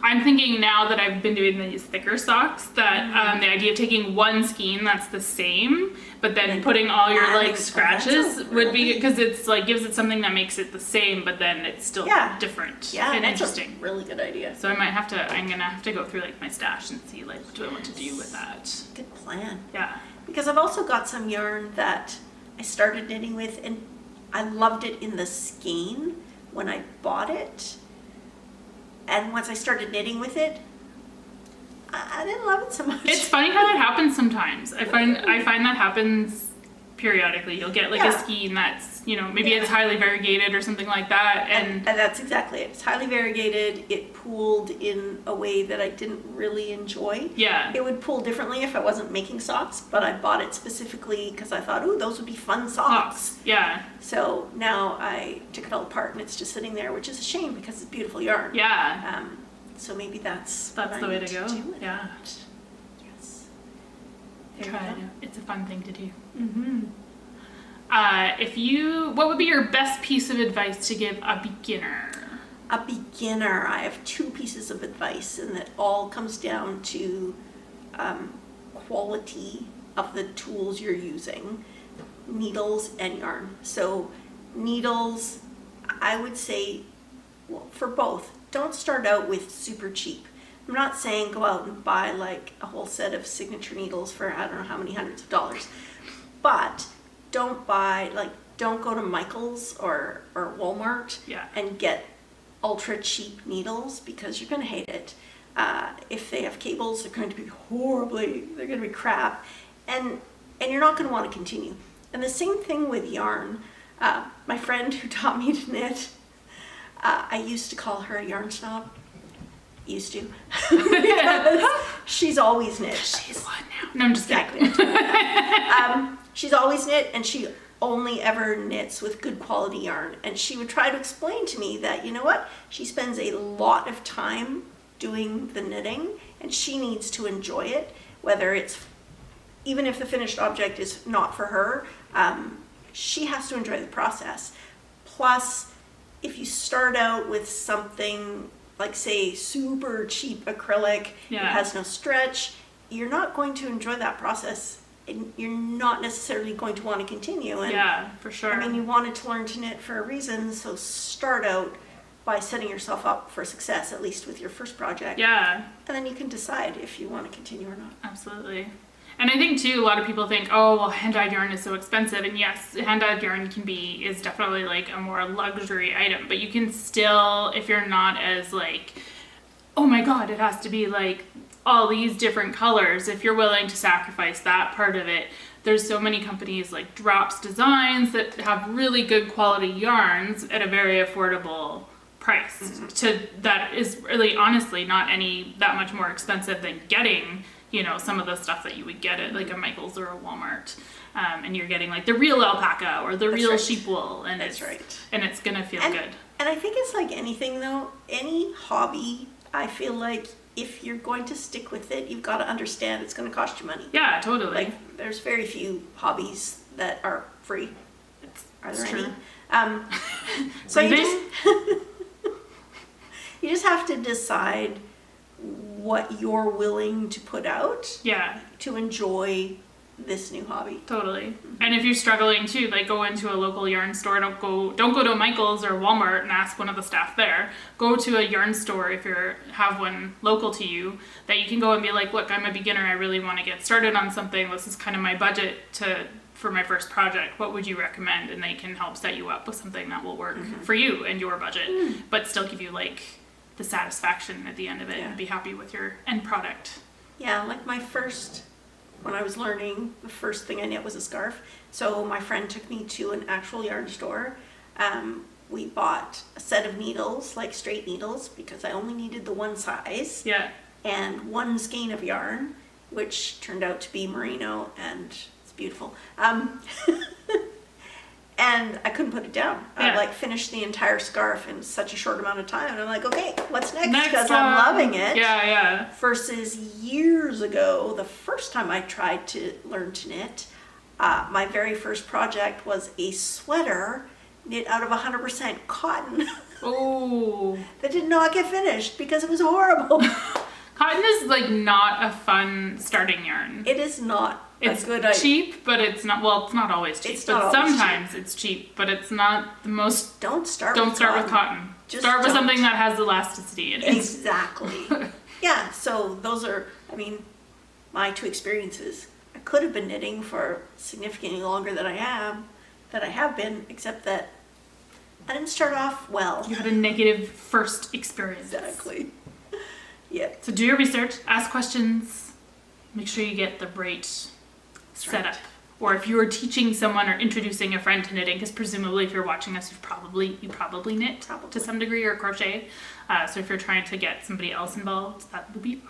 I'm thinking now that I've been doing these thicker socks that the idea of taking one skein that's the same, but then putting all your like scratches would be, because it's like gives it something that makes it the same, but then it's still different and interesting. A really good idea. So I'm gonna have to go through like my stash and see like what do I want to do with that. Good plan. Yeah. Because I've also got some yarn that I started knitting with, and I loved it in the skein when I bought it. And once I started knitting with it, I didn't love it so much. It's funny how that happens sometimes. I find that happens periodically. You'll get like a skein that's, maybe it's highly variegated or something like that. And that's exactly it. It's highly variegated. It pooled in a way that I didn't really enjoy. Yeah. It would pool differently if I wasn't making socks, but I bought it specifically because I thought, ooh, those would be fun socks. Yeah. So now I took it all apart and it's just sitting there, which is a shame because it's beautiful yarn. Yeah. So maybe that's the way to go. Yeah. Yes. It's a fun thing to do. Mm-hmm. What would be your best piece of advice to give a beginner? A beginner, I have 2 pieces of advice, and that all comes down to quality of the tools you're using, needles and yarn. So needles, I would say, for both, don't start out with super cheap. I'm not saying go out and buy like a whole set of signature needles for I don't know how many hundreds of dollars, but don't go to Michael's or Walmart and get ultra cheap needles, because you're going to hate it. If they have cables, they're going to be they're going to be crap, and you're not going to want to continue. And the same thing with yarn. My friend who taught me to knit, I used to call her a yarn snob. Used to. Because she's always knit. She's one now. No, I'm just kidding. She's always knit, and she only ever knits with good quality yarn. And she would try to explain to me that, you know what, she spends a lot of time doing the knitting, and she needs to enjoy it, even if the finished object is not for her, she has to enjoy the process. Plus, if you start out with something like, say, super cheap acrylic, it has no stretch, you're not going to enjoy that process, and you're not necessarily going to want to continue. And, yeah, for sure. I mean, you wanted to learn to knit for a reason, so start out by setting yourself up for success, at least with your first project. Yeah. And then you can decide if you want to continue or not. Absolutely. And I think too, a lot of people think, oh, well, hand-dyed yarn is so expensive. And yes, hand-dyed yarn is definitely like a more luxury item, but you can still, if you're not as like, oh my God, it has to be like all these different colors. If you're willing to sacrifice that part of it, there's so many companies like Drops Designs that have really good quality yarns at a very affordable price. Mm-hmm. That is really honestly not that much more expensive than getting, some of the stuff that you would get at like a Michael's or a Walmart. And you're getting like the real alpaca or the real sheep wool, and it's gonna feel good. And I think it's like anything though, any hobby, I feel like if you're going to stick with it, you've got to understand it's going to cost you money. Yeah, totally. Like, there's very few hobbies that are free. Are there true. any? So you just have to decide what you're willing to put out to enjoy this new hobby. Totally. And if you're struggling too, like, go into a local yarn store. Don't go to Michael's or Walmart and ask one of the staff there. Go to a yarn store if you have one local to you that you can go and be like, look, I'm a beginner. I really want to get started on something. This is kind of my budget for my first project. What would you recommend? And they can help set you up with something that will work for you and your budget, but still give you like the satisfaction at the end of it and be happy with your end product. Yeah, like when I was learning, the first thing I knit was a scarf. So my friend took me to an actual yarn store. We bought a set of needles, like straight needles, because I only needed the one size. Yeah. And one skein of yarn, which turned out to be merino, and it's beautiful. And I couldn't put it down. I like finished the entire scarf in such a short amount of time. And I'm like, okay, what's next? Because I'm loving it. Yeah. Versus years ago, the first time I tried to learn to knit, my very first project was a sweater knit out of 100% cotton. Oh. That did not get finished because it was horrible. Cotton is like not a fun starting yarn. It is not. It's cheap, but it's not. Well, it's not always cheap. But sometimes it's cheap, but it's not the most. Don't start with cotton. Just start with something that has elasticity in it. Exactly. Yeah. So those are, I mean, my two experiences. I could have been knitting for significantly longer than I have been, except that I didn't start off well. You had a negative first experience. Exactly. Yep. So do your research, ask questions, make sure you get the right setup. Or if you are teaching someone or introducing a friend to knitting, because presumably if you're watching us, you probably knit to some degree or crochet. So if you're trying to get somebody else involved, that would be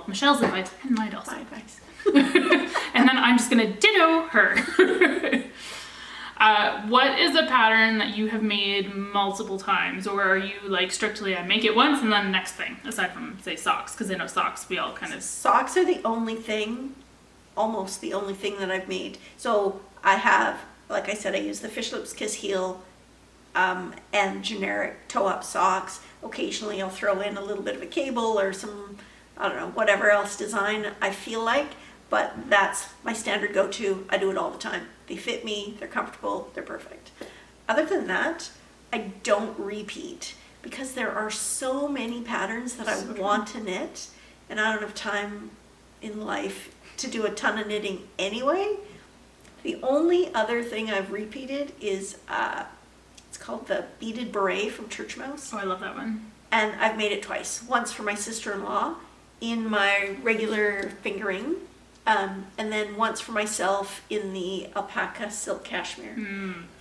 Michelle's advice and mine also. My advice. And then I'm just gonna ditto her. What is a pattern that you have made multiple times, or are you like strictly I make it once and then the next thing, aside from say socks, because I know socks we all kind of... Socks are the only thing, almost the only thing that I've made. So I have, like I said, I use the Fish Lips Kiss Heel and generic toe-up socks. Occasionally I'll throw in a little bit of a cable or some, I don't know, whatever else design I feel like, but that's my standard go-to. I do it all the time. They fit me, they're comfortable, they're perfect. Other than that, I don't repeat because there are so many patterns that I want to knit, and I don't have time in life to do a ton of knitting anyway. The only other thing I've repeated is, it's called the Beaded Beret from Church Mouse. Oh, I love that one. And I've made it twice. Once for my sister-in-law in my regular fingering, and then once for myself in the alpaca silk cashmere.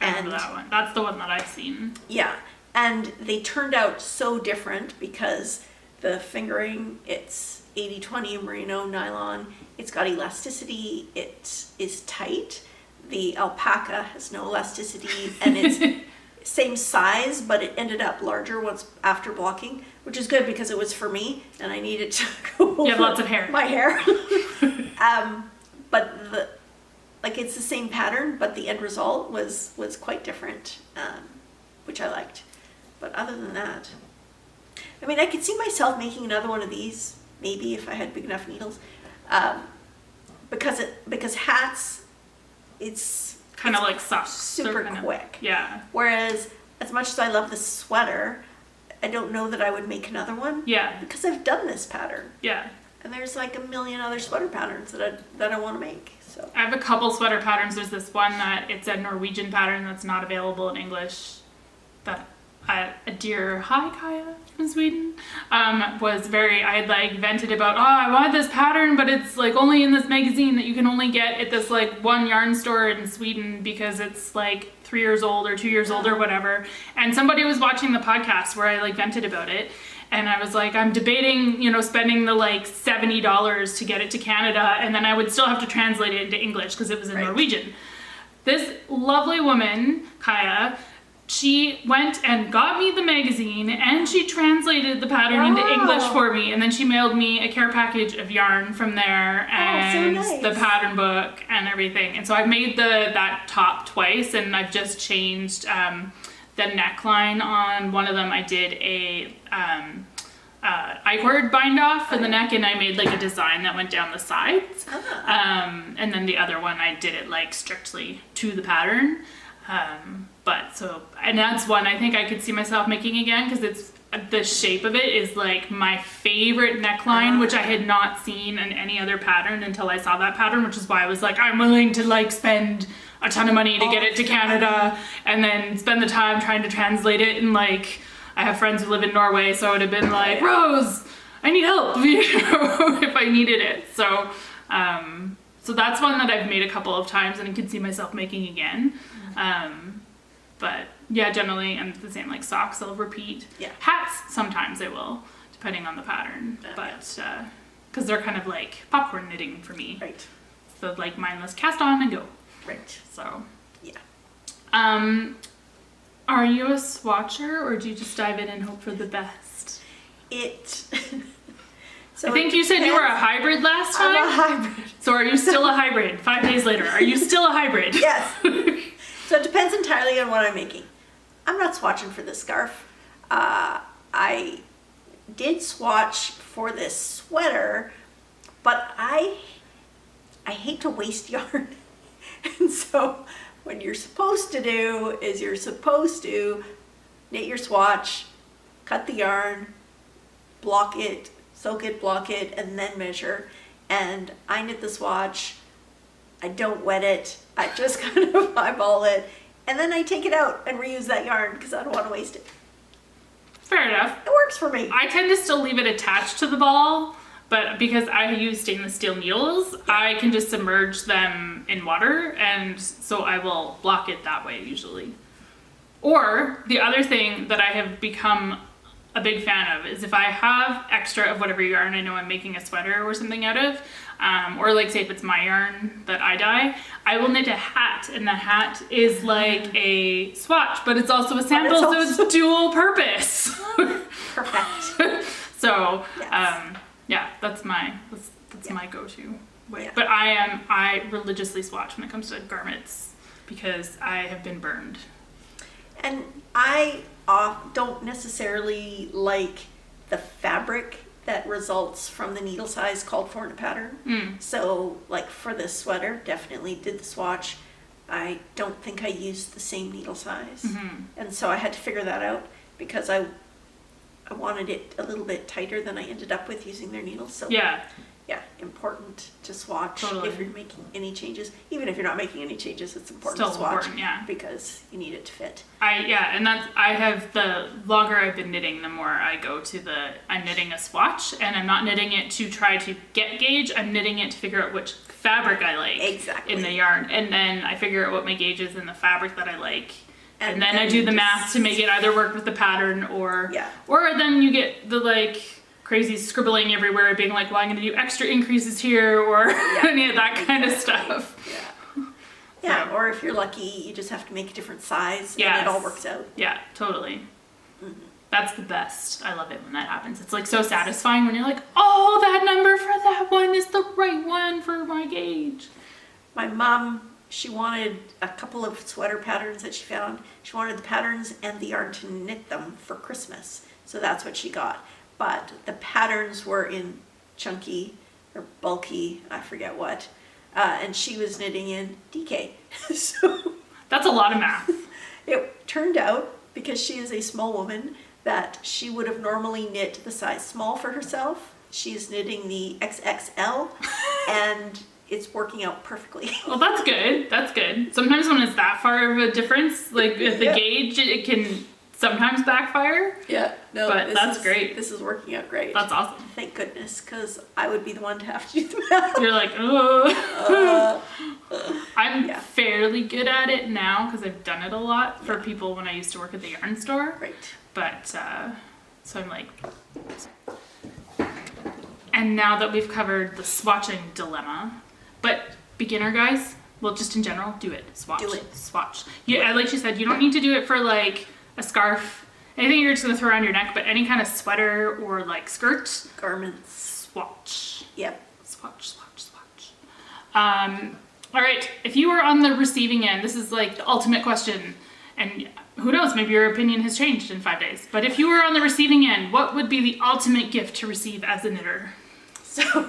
I remember that one. That's the one that I've seen. Yeah, and they turned out so different because the fingering, it's 80-20 merino nylon, it's got elasticity, it is tight. The alpaca has no elasticity, and it's same size, but it ended up larger once after blocking, which is good because it was for me and I needed to go over you have lots of hair. My hair. But it's the same pattern, but the end result was quite different, which I liked. But other than that, I mean, I could see myself making another one of these, maybe if I had big enough needles, because hats, it's kind of like soft, super quick. Yeah. Whereas, as much as I love the sweater, I don't know that I would make another one. Yeah. Because I've done this pattern. Yeah. And there's like a million other sweater patterns that I want to make. So I have a couple sweater patterns. There's this one that it's a Norwegian pattern that's not available in English. That a dear Kaya from Sweden was very. I had like vented about, I want this pattern, but it's like only in this magazine that you can only get at this like one yarn store in Sweden because it's like 3 years old or 2 years old or whatever. And somebody was watching the podcast where I like vented about it. And I was like, I'm debating, spending the like $70 to get it to Canada, and then I would still have to translate it into English because it was in Norwegian. This lovely woman, Kaya, she went and got me the magazine and she translated the pattern into English for me, and then she mailed me a care package of yarn from there and so nice. the pattern book and everything. And so I've made that top twice, and I've just changed the neckline on one of them. I did a I-cord bind off for the neck, and I made like a design that went down the sides. And then the other one I did it like strictly to the pattern. And that's one I think I could see myself making again, because it's the shape of it is like my favorite neckline, which I had not seen in any other pattern until I saw that pattern, which is why I was like, I'm willing to like spend a ton of money to get it to Canada and then spend the time trying to translate it. And like, I have friends who live in Norway, so I would have been like, Rose, I need help, if I needed it. So, so that's one that I've made a couple of times and I could see myself making again. But yeah, generally I'm the same, like socks I'll repeat. Yeah. Hats, sometimes I will, depending on the pattern. But, because they're kind of like popcorn knitting for me. Right. So like mindless cast on and go. Right. So. Yeah. Are you a swatcher, or do you just dive in and hope for the best? So I think you said you were a hybrid last time. I'm a hybrid. So are you still a hybrid? 5 days later, are you still a hybrid? Yes. So it depends entirely on what I'm making. I'm not swatching for this scarf. I did swatch for this sweater, but I hate to waste yarn. And so what you're supposed to do is you're supposed to knit your swatch, cut the yarn, block it, soak it, block it, and then measure. And I knit the swatch. I don't wet it. I just kind of eyeball it. And then I take it out and reuse that yarn because I don't want to waste it. Fair enough. It works for me. I tend to still leave it attached to the ball, but because I use stainless steel needles, I can just submerge them in water, and so I will block it that way usually. Or the other thing that I have become a big fan of is if I have extra of whatever yarn I know I'm making a sweater or something out of, or like say if it's my yarn that I dye, I will knit a hat, and the hat is like a swatch, but it's also a sample, so it's dual purpose. Perfect. So, Yes. yeah, that's my go-to way. Yeah. But I religiously swatch when it comes to garments because I have been burned. And I don't necessarily like the fabric that results from the needle size called for in a pattern. So like for this sweater, definitely did the swatch. I don't think I used the same needle size. And so I had to figure that out because I wanted it a little bit tighter than I ended up with using their needles. So yeah, important to swatch if you're making any changes. Even if you're not making any changes, it's important to swatch because you need it to fit. The longer I've been knitting, the more I go to I'm knitting a swatch, and I'm not knitting it to try to get gauge, I'm knitting it to figure out which fabric I like in the yarn, and then I figure out what my gauge is in the fabric that I like. And then I do the math to make it either work with the pattern or then you get the like crazy scribbling everywhere being like, well, I'm going to do extra increases here or any of that kind of stuff. Yeah, or if you're lucky, you just have to make a different size and it all works out. Yeah, totally. That's the best. I love it when that happens. It's like so satisfying when you're like, oh, that number for that one is the right one for my gauge. My mom, she wanted a couple of sweater patterns that she found. She wanted the patterns and the yarn to knit them for Christmas. So that's what she got. But the patterns were in chunky or bulky, I forget what. And she was knitting in DK. So that's a lot of math. It turned out, because she is a small woman, that she would have normally knit the size small for herself. She's knitting the XXL and it's working out perfectly. Well, that's good. That's good. Sometimes when it's that far of a difference, like with the gauge, it can sometimes backfire. Yeah, no, but that's great. This is working out great. That's awesome. Thank goodness, because I would be the one to have to do the math. You're like, oh. I'm fairly good at it now because I've done it a lot for people when I used to work at the yarn store. Right. But, so I'm like... And now that we've covered the swatching dilemma, but beginner guys, well, just in general, do it. Swatch. Do it. Swatch. Yeah, like she said, you don't need to do it for like a scarf, anything you're just gonna throw around your neck, but any kind of sweater or like skirt. Garments. Swatch. Yep. Swatch, swatch, swatch. All right, if you were on the receiving end, this is like the ultimate question, and who knows, maybe your opinion has changed in 5 days, but if you were on the receiving end, what would be the ultimate gift to receive as a knitter? So,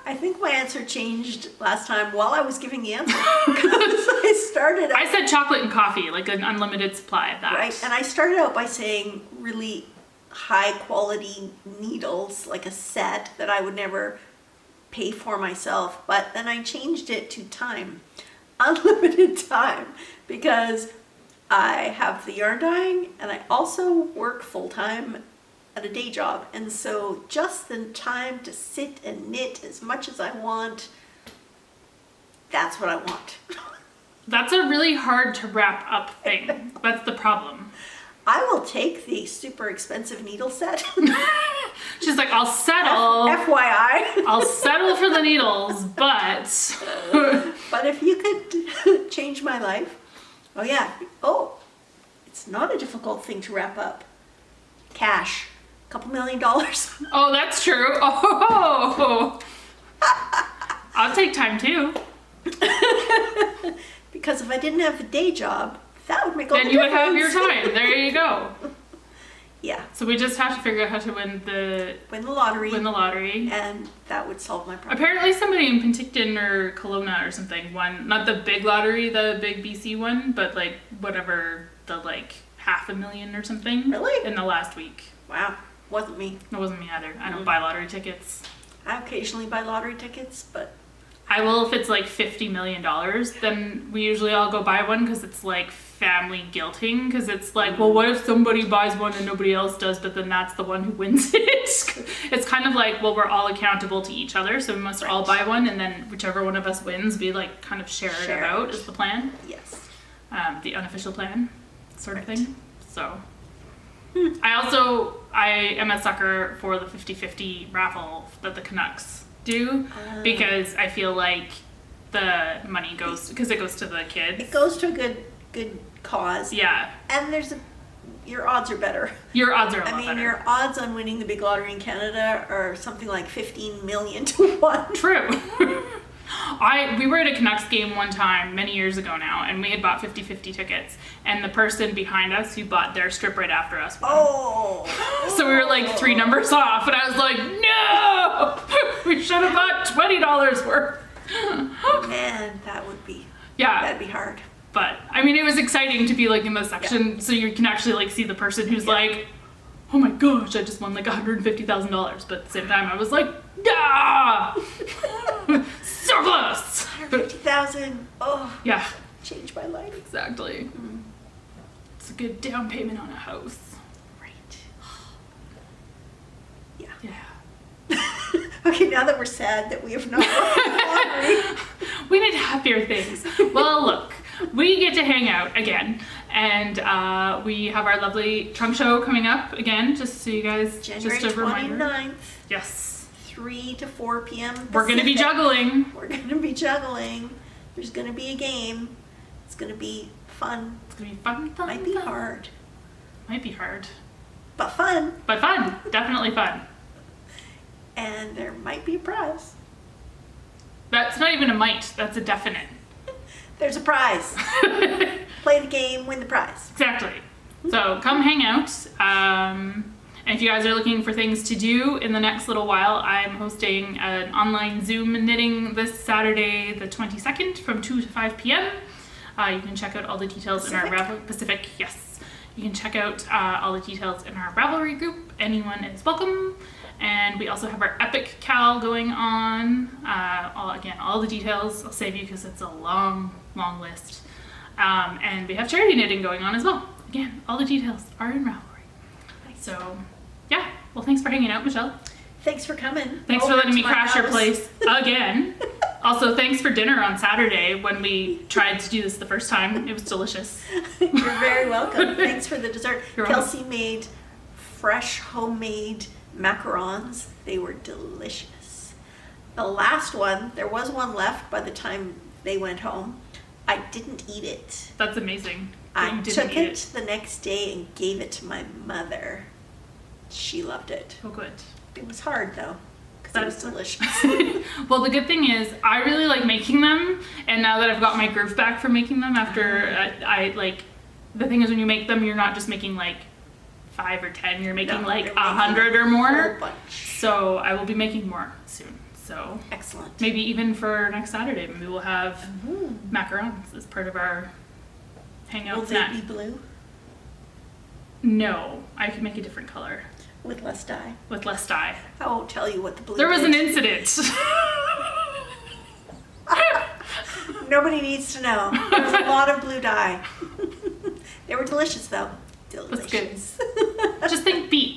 I think my answer changed last time while I was giving the answer. Because I said chocolate and coffee, like an unlimited supply of that. Right, and I started out by saying really high quality needles, like a set that I would never pay for myself, but then I changed it to time, unlimited time, because I have the yarn dyeing and I also work full-time at a day job, and so just the time to sit and knit as much as I want, that's what I want. That's a really hard to wrap up thing. That's the problem. I will take the super expensive needle set. She's like, I'll settle. FYI. I'll settle for the needles, but. But if you could change my life, oh yeah. Oh, it's not a difficult thing to wrap up. Cash. $2 million. Oh, that's true. Oh. I'll take time too. Because if I didn't have a day job, that would make all the difference. Then you would have your time. There you go. Yeah. So we just have to figure out how to win the lottery. And that would solve my problem. Apparently somebody in Penticton or Kelowna or something won, not the big lottery, the big BC one, but like whatever, the like $500,000 or something. Really? In the last week. Wow. Wasn't me. It wasn't me either. I don't buy lottery tickets. I occasionally buy lottery tickets, but... I will if it's like $50 million, then we usually all go buy one because it's like family guilting, because it's like, well, what if somebody buys one and nobody else does, but then that's the one who wins it? It's kind of like, well, we're all accountable to each other, so we must all buy one, and then whichever one of us wins, we like kind of share it out is the plan. Yes. The unofficial plan sort of thing. So I am a sucker for the 50-50 raffle that the Canucks do, because I feel like the money goes, because it goes to the kids. It goes to a good cause. Yeah. And your odds are better. Your odds are a lot better. I mean, your odds on winning the big lottery in Canada are something like 15 million to 1. True. We were at a Canucks game one time, many years ago now, and we had bought 50-50 tickets, and the person behind us who bought their strip right after us won. Oh! So we were like 3 numbers off, and I was like, no! We should have bought $20 worth. Man, that would be... Yeah. That'd be hard. But, I mean, it was exciting to be like in the section, so you can actually like see the person who's like, oh my gosh, I just won like $150,000. But at the same time, I was like, ah! Surplus! 150,000. Oh. Yeah. Changed my life. Exactly. It's a good down payment on a house. Right. Yeah. Yeah. Okay, now that we're sad that we have not won the lottery. We need happier things. Well, look, we get to hang out again, and we have our lovely trunk show coming up again, just so you guys, January just a reminder. 29th. Yes. 3 to 4 p.m. Pacific. We're going to be juggling. We're going to be juggling. There's going to be a game. It's going to be fun. It's going to be fun. Might be hard. Might be hard. But fun. But fun. Definitely fun. And there might be a prize. That's not even a might. That's a definite. There's a prize. Play the game, win the prize. Exactly. So come hang out. And if you guys are looking for things to do in the next little while, I'm hosting an online Zoom knitting this Saturday, the 22nd, from 2 to 5 p.m. You can check out all the details in our Pacific. Yes. You can check out all the details in our Ravelry group. Anyone is welcome. And we also have our Epic Cal going on. All the details I'll save you because it's a long list. And we have charity knitting going on as well. Again, all the details are in Ravelry. So, yeah. Well, thanks for hanging out, Michele. Thanks for coming. Thanks for letting me crash your place again. Also, thanks for dinner on Saturday when we tried to do this the first time. It was delicious. You're very welcome. Thanks for the dessert. You're Kelsey welcome. made fresh homemade macarons. They were delicious. The last one, there was one left by the time they went home. I didn't eat it. That's amazing. I You didn't took eat it the next day and gave it to my mother. She loved it. Oh, good. It was hard though, because it was delicious. Well, the good thing is I really like making them, and now that I've got my groove back from making them after I like, the thing is when you make them, you're not just making like 5 or 10, you're making like you're 100 or making a more. whole bunch. So I will be making more soon. So Excellent. maybe even for next Saturday, maybe we'll have macarons as part of our hangout Will snack. they be blue No, I could make a different color with less dye? with less dye. I won't tell you what the blue There was is. an incident. Nobody needs to know. There was a lot of blue dye. They were delicious though. Delicious. That's good. Just think beets.